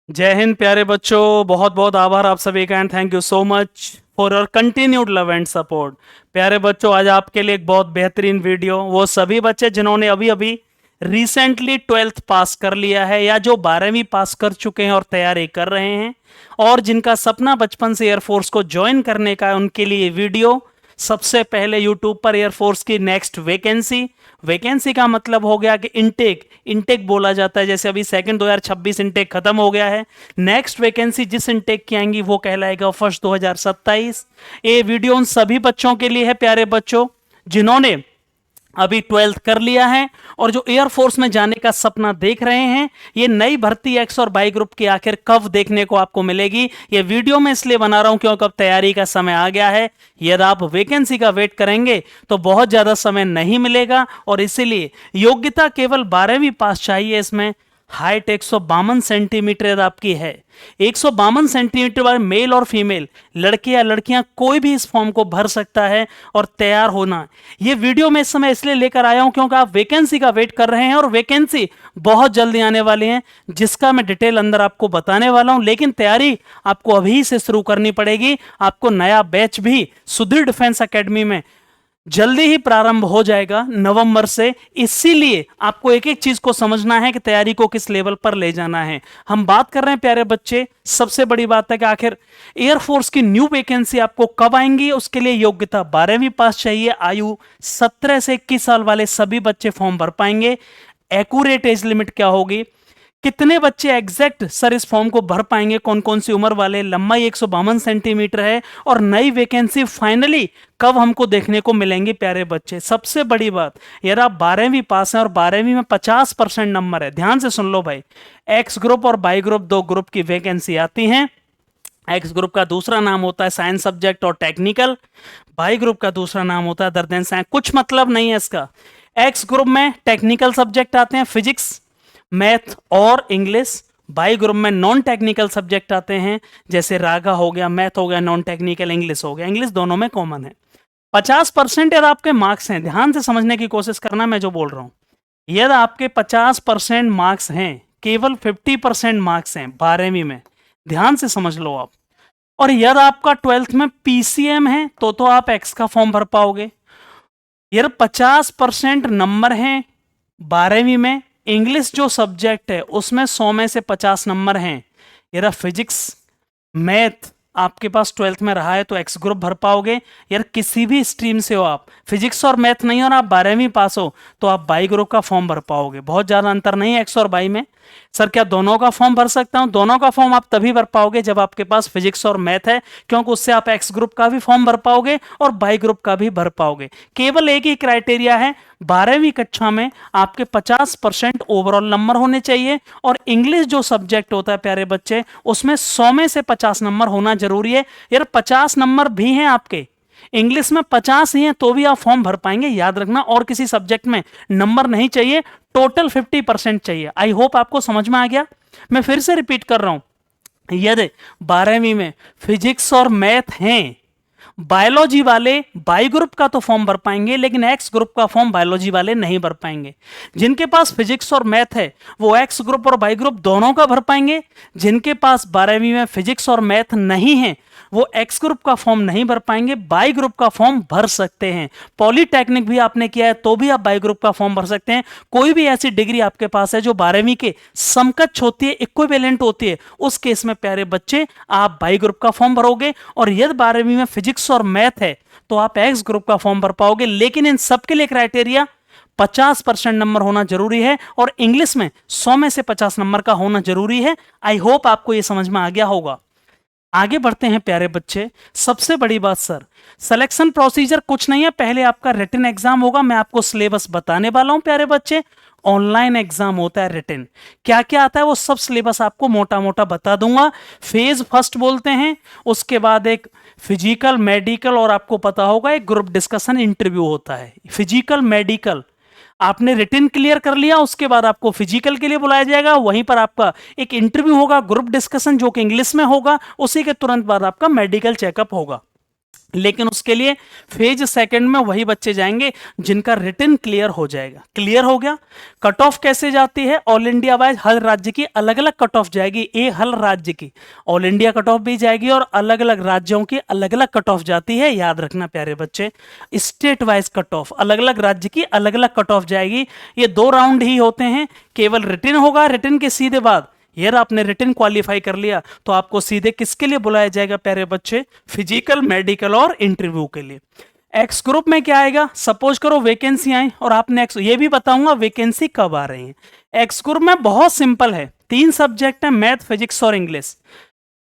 जय हिंद प्यारे बच्चों। बहुत बहुत आभार आप सभी का and thank you so much for your continued love and support. प्यारे बच्चों, आज आपके लिए एक बहुत बेहतरीन वीडियो, वो सभी बच्चे जिन्होंने अभी अभी रिसेंटली 12th पास कर लिया है या जो 12वीं पास कर चुके हैं और तैयारी कर रहे हैं और जिनका सपना बचपन से एयरफोर्स को ज्वाइन करने का है, उनके लिए वीडियो। सबसे पहले यूट्यूब पर एयरफोर्स की नेक्स्ट वैकेंसी, वैकेंसी का मतलब हो गया कि इनटेक, इनटेक बोला जाता है। जैसे अभी सेकंड 2026 इनटेक खत्म हो गया है, नेक्स्ट वैकेंसी जिस इनटेक की आएंगी वो कहलाएगा फर्स्ट 2027। ये वीडियो उन सभी बच्चों के लिए है प्यारे बच्चों जिन्होंने अभी 12th कर लिया है और जो एयरफोर्स में जाने का सपना देख रहे हैं। ये नई भर्ती एक्स और बाई ग्रुप की आखिर कब देखने को आपको मिलेगी, ये वीडियो मैं इसलिए बना रहा हूं क्योंकि अब तैयारी का समय आ गया है। यदि आप वैकेंसी का वेट करेंगे तो बहुत ज्यादा समय नहीं मिलेगा और इसीलिए योग्यता केवल 12वीं पास चाहिए। इसमें हाइट 152 सेंटीमीटर आपकी है। 152 सेंटीमीटर वाले मेल और फीमेल, लड़के या लड़कियां कोई भी इस फॉर्म को भर सकता है और तैयार होना। ये वीडियो मैं इस समय इसलिए लेकर आया हूं क्योंकि आप वैकेंसी का वेट कर रहे हैं और वैकेंसी बहुत जल्दी आने वाली है जिसका मैं डिटेल अंदर आपको बताने वाला हूं। लेकिन तैयारी आपको अभी से शुरू करनी पड़ेगी। आपको नया बैच भी सुधीर डिफेंस एकेडमी में जल्दी ही प्रारंभ हो जाएगा नवंबर से। इसीलिए आपको एक एक चीज को समझना है कि तैयारी को किस लेवल पर ले जाना है। हम बात कर रहे हैं प्यारे बच्चे, सबसे बड़ी बात है कि आखिर एयरफोर्स की न्यू वैकेंसी आपको कब आएंगी। उसके लिए योग्यता 12वीं पास चाहिए। आयु 17 से 21 साल वाले सभी बच्चे फॉर्म भर पाएंगे। एक्यूरेट एज लिमिट क्या होगी, कितने बच्चे एग्जैक्ट सर इस फॉर्म को भर पाएंगे, कौन कौन सी उम्र वाले। लंबाई 152 सेंटीमीटर है और नई वैकेंसी फाइनली कब हमको देखने को मिलेंगे प्यारे बच्चे। सबसे बड़ी बात, यार आप 12वीं पास हैं और 12वीं में 50% नंबर है। ध्यान से सुन लो भाई, एक्स ग्रुप और बाई ग्रुप दो ग्रुप की वैकेंसी आती हैं। एक्स ग्रुप का दूसरा नाम होता है साइंस सब्जेक्ट और टेक्निकल, बाई ग्रुप का दूसरा नाम होता है अदर देन साइंस। कुछ मतलब नहीं है इसका। एक्स ग्रुप में टेक्निकल सब्जेक्ट आते हैं, फिजिक्स, मैथ और इंग्लिश। बाई ग्रुप में नॉन टेक्निकल सब्जेक्ट आते हैं जैसे रागा हो गया, मैथ हो गया, नॉन टेक्निकल इंग्लिश हो गया। इंग्लिश दोनों में कॉमन है। 50% यदि आपके मार्क्स हैं, ध्यान से समझने की कोशिश करना मैं जो बोल रहा हूं। यदि आपके 50% मार्क्स हैं, केवल 50% मार्क्स हैं 12वीं में, ध्यान से समझ लो आप। और यदि आपका 12th में पीसीएम है तो आप एक्स का फॉर्म भर पाओगे। यार 50% नंबर हैं 12वीं में, इंग्लिश जो सब्जेक्ट है उसमें 100 में से 50 नंबर हैं। यार फिजिक्स, मैथ आपके पास 12th में रहा है तो एक्स ग्रुप भर पाओगे। यार किसी भी स्ट्रीम से हो आप, फिजिक्स और मैथ नहीं और आप 12वीं पास हो तो आप बाई ग्रुप का फॉर्म भर पाओगे। बहुत ज्यादा अंतर नहीं है एक्स और बाई में। सर क्या दोनों का फॉर्म भर सकता हूं? दोनों का फॉर्म आप तभी भर पाओगे जब आपके पास फिजिक्स और मैथ है, क्योंकि उससे आप एक्स ग्रुप का भी फॉर्म भर पाओगे और बाई ग्रुप का भी भर पाओगे। केवल एक ही क्राइटेरिया है, 12वीं कक्षा में आपके 50% ओवरऑल नंबर होने चाहिए और इंग्लिश जो सब्जेक्ट होता है प्यारे बच्चे उसमें 100 में से 50 नंबर होना जरूरी है। यार 50 नंबर भी हैं आपके, इंग्लिश में 50 ही हैं तो भी आप फॉर्म भर पाएंगे, याद रखना। और किसी सब्जेक्ट में नंबर नहीं चाहिए, टोटल 50% चाहिए। आई होप आपको समझ में आ गया। मैं फिर से रिपीट कर रहा हूं, यदि 12वीं में फिजिक्स और मैथ हैं, बायोलॉजी वाले बाई ग्रुप का तो फॉर्म भर पाएंगे लेकिन एक्स ग्रुप का फॉर्म बायोलॉजी वाले नहीं भर पाएंगे। जिनके पास फिजिक्स और मैथ है वो एक्स ग्रुप और बाई ग्रुप दोनों का भर पाएंगे। जिनके पास 12वीं में फिजिक्स और मैथ नहीं है वो एक्स ग्रुप का फॉर्म नहीं भर पाएंगे, बाई ग्रुप का फॉर्म भर सकते हैं। पॉलीटेक्निक भी आपने किया है तो भी आप बाई ग्रुप का फॉर्म भर सकते हैं। कोई भी ऐसी डिग्री आपके पास है जो 12वीं के समकक्ष होती है, इक्विवेलेंट होती है, उस केस में प्यारे बच्चे आप बाई ग्रुप का फॉर्म भरोगे। और यदि 12वीं में फिजिक्स और मैथ है तो आप एक्स ग्रुप का फॉर्म भर पाओगे। लेकिन इन सबके लिए क्राइटेरिया 50% नंबर होना जरूरी है और इंग्लिश में 100 में से 50 नंबर का होना जरूरी है। आई होप आपको यह समझ में आ गया होगा। आगे बढ़ते हैं प्यारे बच्चे। सबसे बड़ी बात सर, सिलेक्शन प्रोसीजर कुछ नहीं है, पहले आपका रिटन एग्जाम होगा। मैं आपको सिलेबस बताने वाला हूं प्यारे बच्चे। ऑनलाइन एग्जाम होता है रिटन, क्या क्या आता है वो सब सिलेबस आपको मोटा मोटा बता दूंगा। फेज फर्स्ट बोलते हैं, उसके बाद एक फिजिकल मेडिकल और आपको पता होगा एक ग्रुप डिस्कशन इंटरव्यू होता है। फिजिकल मेडिकल आपने रिटन क्लियर कर लिया, उसके बाद आपको फिजिकल के लिए बुलाया जाएगा, वहीं पर आपका एक इंटरव्यू होगा, ग्रुप डिस्कशन जो कि इंग्लिश में होगा, उसी के तुरंत बाद आपका मेडिकल चेकअप होगा। लेकिन उसके लिए फेज सेकंड में वही बच्चे जाएंगे जिनका रिटन क्लियर हो जाएगा। क्लियर हो गया। कट ऑफ कैसे जाती है? ऑल इंडिया वाइज हर राज्य की अलग अलग कट ऑफ जाएगी। हर राज्य की ऑल इंडिया कट ऑफ भी जाएगी और अलग अलग राज्यों की अलग अलग कट ऑफ जाती है। याद रखना प्यारे बच्चे, स्टेट वाइज कट ऑफ, अलग अलग राज्य की अलग अलग कट ऑफ जाएगी। ये 2 राउंड ही होते हैं, केवल रिटन होगा। रिटन के सीधे बाद यार आपने रिटन क्वालिफाई कर लिया तो आपको सीधे किसके लिए बुलाया जाएगा प्यारे बच्चे? फिजिकल, मेडिकल और इंटरव्यू के लिए। एक्स ग्रुप में क्या आएगा? सपोज करो वैकेंसी आई और आपने एक्स, ये भी बताऊंगा वैकेंसी कब आ रही है। एक्स ग्रुप में बहुत सिंपल है, 3 सब्जेक्ट है, मैथ, फिजिक्स और इंग्लिश।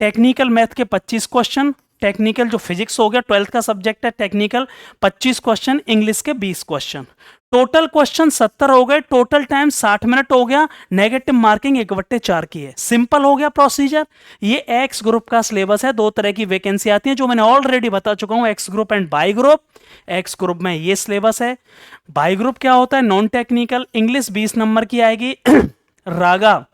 टेक्निकल मैथ के 25 क्वेश्चन, टेक्निकल जो फिजिक्स हो गया 12th का सब्जेक्ट है, टेक्निकल 25 क्वेश्चन, इंग्लिश के 20 क्वेश्चन। टोटल क्वेश्चन 70 हो गए, टोटल टाइम 60 मिनट हो गया। नेगेटिव मार्किंग 1/4 की है। सिंपल हो गया प्रोसीजर। ये एक्स ग्रुप का सिलेबस है। 2 तरह की वैकेंसी आती है जो मैंने ऑलरेडी बता चुका हूं, x group and by group. X group में ये सिलेबस है। बाई ग्रुप क्या होता है? Non technical. इंग्लिश 20 नंबर की आएगी, रागा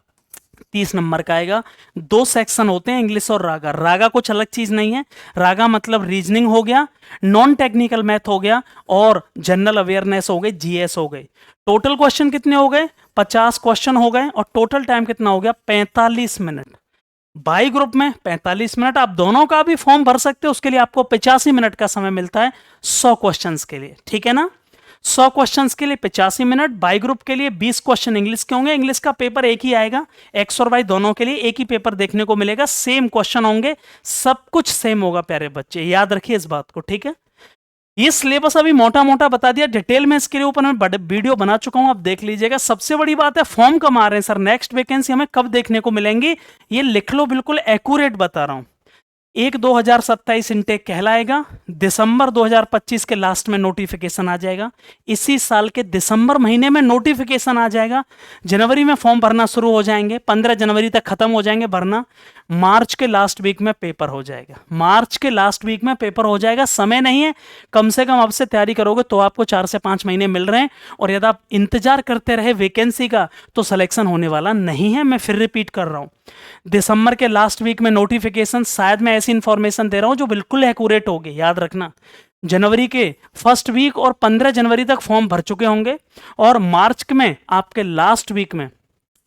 30 नंबर का आएगा। 2 सेक्शन होते हैं, इंग्लिश और रागा। रागा कुछ अलग चीज नहीं है, रागा मतलब रीजनिंग हो गया, नॉन टेक्निकल मैथ हो गया और जनरल अवेयरनेस हो गई, जीएस हो गई। टोटल क्वेश्चन कितने हो गए? 50 क्वेश्चन हो गए और टोटल टाइम कितना हो गया? 45 मिनट। बाई ग्रुप में 45 मिनट। आप दोनों का भी फॉर्म भर सकते हो, उसके लिए आपको 85 मिनट का समय मिलता है 100 क्वेश्चंस के लिए, ठीक है ना? 100 क्वेश्चंस के लिए 85 मिनट। बाई ग्रुप के लिए 20 क्वेश्चन इंग्लिश के होंगे। इंग्लिश का पेपर एक ही आएगा, एक्स और वाई दोनों के लिए एक ही पेपर देखने को मिलेगा। सेम क्वेश्चन होंगे, सब कुछ सेम होगा प्यारे बच्चे, याद रखिए इस बात को, ठीक है? ये सिलेबस अभी मोटा मोटा बता दिया, डिटेल में इसके ऊपर मैं बड़े वीडियो बना चुका हूं, आप देख लीजिएगा। सबसे बड़ी बात है फॉर्म कब आ रहे हैं सर, नेक्स्ट वैकेंसी हमें कब देखने को मिलेंगी, ये लिख लो, बिल्कुल एक्यूरेट बता रहा हूं। 1/2027 इनटेक कहलाएगा। दिसंबर 2025 के लास्ट में नोटिफिकेशन आ जाएगा। इसी साल के दिसंबर महीने में नोटिफिकेशन आ जाएगा। जनवरी में फॉर्म भरना शुरू हो जाएंगे, 15 जनवरी तक खत्म हो जाएंगे भरना। मार्च के लास्ट वीक में पेपर हो जाएगा। मार्च के लास्ट वीक में पेपर हो जाएगा। समय नहीं है, कम से कम अब से तैयारी करोगे तो आपको 4 से 5 महीने मिल रहे हैं। और यदि आप इंतजार करते रहे वैकेंसी का तो सिलेक्शन होने वाला नहीं है। मैं फिर रिपीट कर रहा हूं, दिसंबर के लास्ट वीक में नोटिफिकेशन। शायद मैं ऐसी इंफॉर्मेशन दे रहा हूं जो बिल्कुल एक्यूरेट होगी, याद रखना। जनवरी के फर्स्ट वीक और 15 जनवरी तक फॉर्म भर चुके होंगे और मार्च में आपके लास्ट वीक में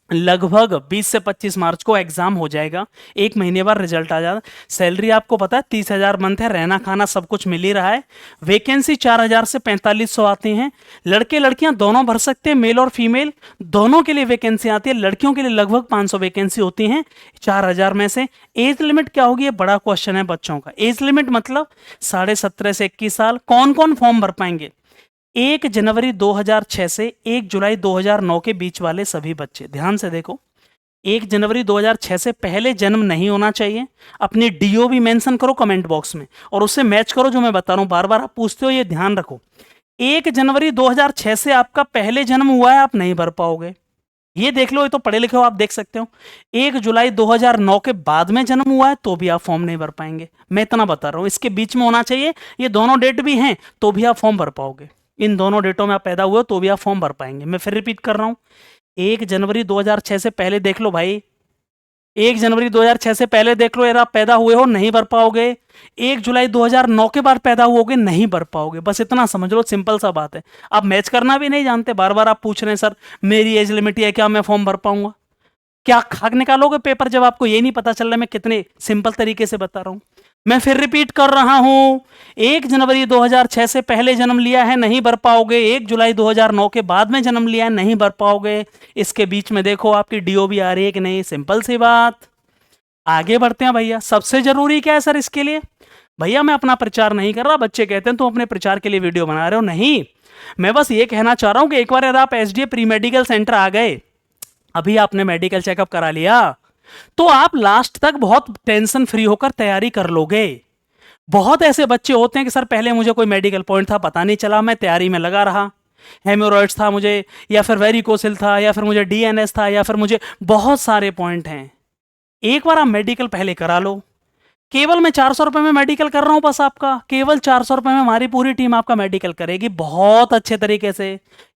लगभग 20 से 25 मार्च को एग्जाम हो जाएगा। 1 महीने बाद रिजल्ट आ जाएगा। सैलरी आपको पता है 30,000 मंथ है, रहना खाना सब कुछ मिल ही रहा है। वैकेंसी 4,000 से 4500 आती हैं। लड़के लड़कियां दोनों भर सकते हैं, मेल और फीमेल दोनों के लिए वैकेंसी आती है। लड़कियों के लिए लगभग 500 वैकेंसी होती हैं 4,000 में से। एज लिमिट क्या होगी, ये बड़ा क्वेश्चन है बच्चों का। एज लिमिट मतलब 17.5 से 21 साल। कौन कौन फॉर्म भर पाएंगे? 1 जनवरी 2006 से 1 जुलाई 2009 के बीच वाले सभी बच्चे। ध्यान से देखो, 1 जनवरी 2006 से पहले जन्म नहीं होना चाहिए। अपनी डीओ भी मेंशन करो कमेंट बॉक्स में और उससे मैच करो जो मैं बता रहा हूं। बार बार आप पूछते हो, ये ध्यान रखो। 1 जनवरी 2006 से आपका पहले जन्म हुआ है, आप नहीं भर पाओगे। ये देख लो, ये तो पढ़े लिखे हो, आप देख सकते हो। 1 जुलाई 2009 के बाद में जन्म हुआ है तो भी आप फॉर्म नहीं भर पाएंगे। मैं इतना बता रहा हूं, इसके बीच में होना चाहिए। ये दोनों डेट भी हैं तो भी आप फॉर्म भर पाओगे। इन दोनों डेटों में आप पैदा हुए हो तो भी आप फॉर्म भर पाएंगे। मैं फिर रिपीट कर रहा हूं, 1 जनवरी 2006 से पहले देख लो भाई। 1 जनवरी 2006 से पहले देख लो, यार आप पैदा हुए हो, नहीं भर पाओगे। 1 जुलाई 2009 के बाद पैदा हुओगे, नहीं भर पाओगे। बस इतना समझ लो, सिंपल सा बात है। आप मैच करना भी नहीं जानते, बार बार आप पूछ रहे हैं सर मेरी एज लिमिट है, क्या मैं फॉर्म भर पाऊंगा? क्या खाक निकालोगे पेपर जब आपको ये नहीं पता चल रहा मैं कितने सिंपल तरीके से बता रहा हूं। मैं फिर रिपीट कर रहा हूं, 1 जनवरी 2006 से पहले जन्म लिया है, नहीं भर पाओगे। 1 जुलाई 2009 के बाद में जन्म लिया है, नहीं भर पाओगे। इसके बीच में देखो आपकी डीओ भी आ रही है कि नहीं, सिंपल सी बात। आगे बढ़ते हैं भैया। सबसे जरूरी क्या है सर इसके लिए? भैया मैं अपना प्रचार नहीं कर रहा, बच्चे कहते हैं तुम अपने प्रचार के लिए वीडियो बना रहे हो। नहीं, मैं बस ये कहना चाह रहा हूं कि एक बार यदि आप एसडीए प्री मेडिकल सेंटर आ गए, अभी आपने मेडिकल चेकअप करा लिया, तो आप लास्ट तक बहुत टेंशन फ्री होकर तैयारी कर लोगे। बहुत ऐसे बच्चे होते हैं कि सर पहले मुझे कोई मेडिकल पॉइंट था, पता नहीं चला, मैं तैयारी में लगा रहा। हेमोरॉइड्स था मुझे, या फिर वेरिकोसिल था, या फिर मुझे डीएनएस था, या फिर मुझे बहुत सारे पॉइंट हैं। एक बार आप मेडिकल पहले करा लो। केवल मैं 400 रुपए में मेडिकल कर रहा हूं, बस आपका केवल 400 रुपए में हमारी पूरी टीम आपका मेडिकल करेगी बहुत अच्छे तरीके से।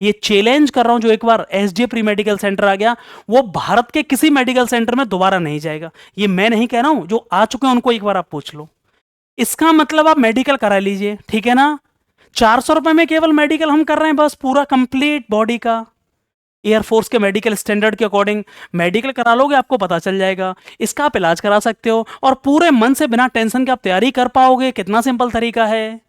ये चैलेंज कर रहा हूं, जो एक बार एसडीए प्री मेडिकल सेंटर आ गया वो भारत के किसी मेडिकल सेंटर में दोबारा नहीं जाएगा। ये मैं नहीं कह रहा हूं, जो आ चुके हैं उनको एक बार आप पूछ लो। इसका मतलब आप मेडिकल करा लीजिए, ठीक है ना। 400 रुपए में केवल मेडिकल हम कर रहे हैं, बस पूरा कंप्लीट बॉडी का, एयरफोर्स के मेडिकल स्टैंडर्ड के अकॉर्डिंग मेडिकल करा लोगे, आपको पता चल जाएगा। इसका आप इलाज करा सकते हो और पूरे मन से बिना टेंशन के आप तैयारी कर पाओगे। कितना सिंपल तरीका है।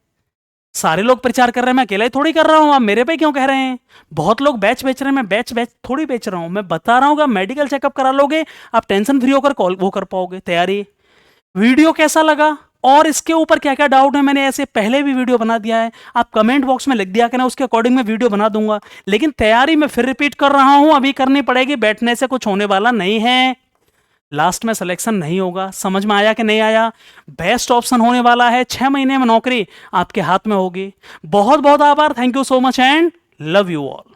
सारे लोग प्रचार कर रहे हैं, मैं अकेला ही थोड़ी कर रहा हूं, आप मेरे पे क्यों कह रहे हैं। बहुत लोग बैच बेच रहे हैं, मैं बैच बैच थोड़ी बेच रहा हूं। मैं बता रहा हूं कि आप मेडिकल चेकअप करा लोगे, आप टेंशन फ्री होकर कॉल वो कर पाओगे तैयारी। वीडियो कैसा लगा और इसके ऊपर क्या क्या डाउट है, मैंने ऐसे पहले भी वीडियो बना दिया है, आप कमेंट बॉक्स में लिख दिया करना, उसके अकॉर्डिंग मैं वीडियो बना दूंगा। लेकिन तैयारी मैं फिर रिपीट कर रहा हूं, अभी करनी पड़ेगी, बैठने से कुछ होने वाला नहीं है। लास्ट में सिलेक्शन नहीं होगा। समझ में आया कि नहीं आया। बेस्ट ऑप्शन होने वाला है, 6 महीने में नौकरी आपके हाथ में होगी। बहुत बहुत आभार, thank you so much and love you all.